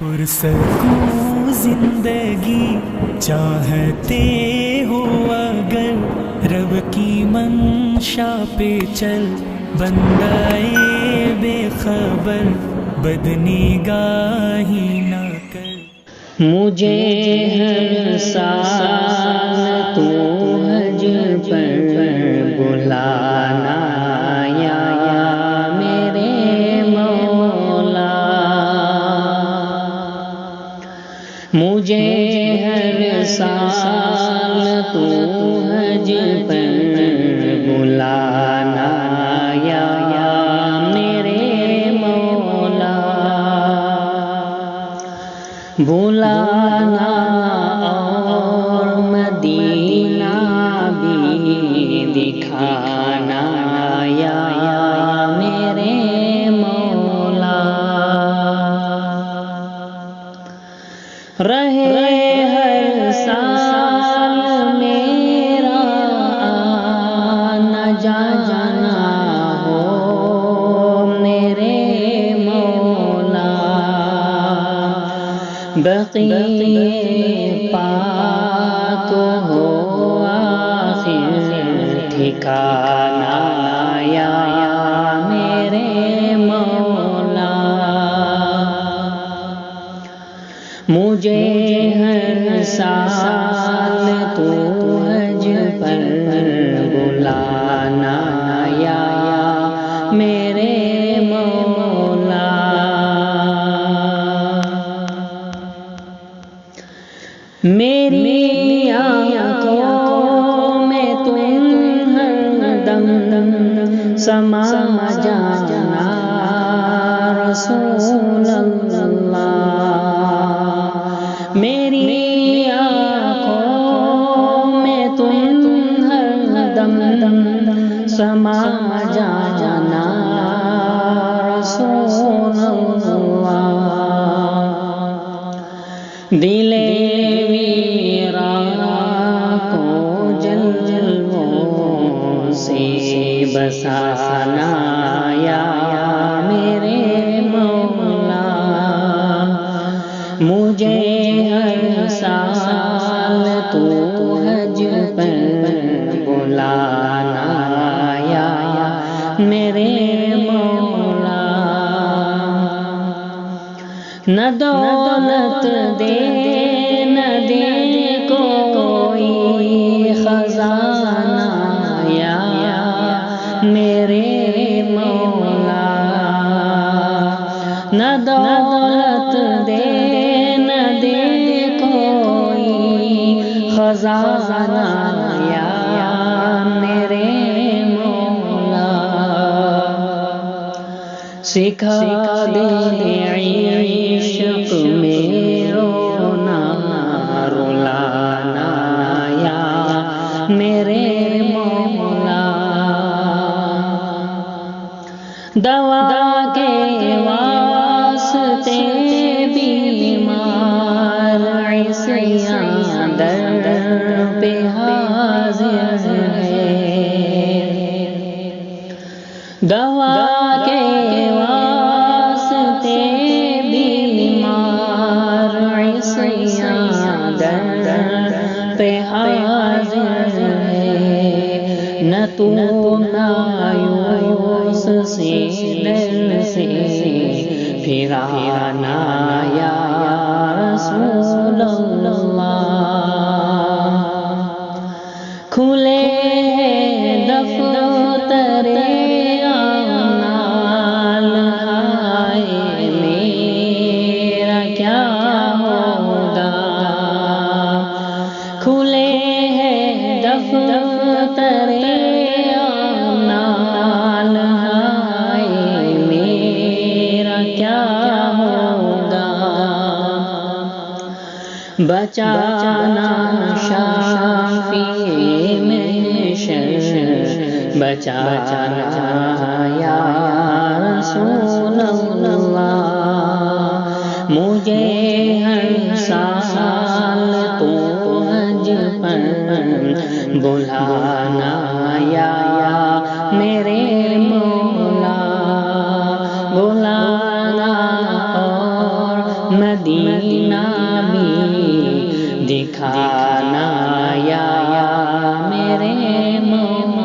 پرسکون زندگی چاہتے ہو اگر رب کی منشا پہ چل، بندائے بے خبر بدنگاہی نہ کر۔ مجھے ہر سال تو حج پر بلانا یا میرے مولا، مجھے ہر سال تو حج پر بلانا یا میرے مولا، بلانا اور مدینہ بھی دکھانا یا میرے مولا، رہے ہر سال میرا آنا جانا ہو میرے مولا، بقیع پاک ہو آخر ٹھکانا یا میرے مولا، مجھے ہر سال تو حج پر بلانا یا میرے مولا، میری آنکھوں میں تم ہر دم سما جانا رسول اللہ، میری آنکھوں میں تم ہر دم سما جانا رسول اللہ، دل بسانا یا میرے مولا، مجھے ہر سال تو حج پر بلانا یا میرے مولا، نہ دولت دے نہ دے کوئی خزانہ یا میرے مولا، نہ دولت دے نہ دے کوئی خزانہ یا میرے مولا، سکھا دے عشق میں رونا رلانا یا میرے مولا، دوا کے واسطے بیمار عیسیاں در پہ حاضر ہے، دوا کے واسطے بیمار عیسیاں در پہ حاضر ہے، نہ تو مایوس سے دل سے پھرانا یا رسول اللہ، کھلے دفتر اعمال ہائے میرا کیا ہوگا، کھلے دفتر بچانا شافی محشر، بچانا یا رسول اللہ، مجھے ہر سال تو حج پر بلانا یا میرے مولا، بلانا اور مدینہ بھی دکھانا یا میرے مولا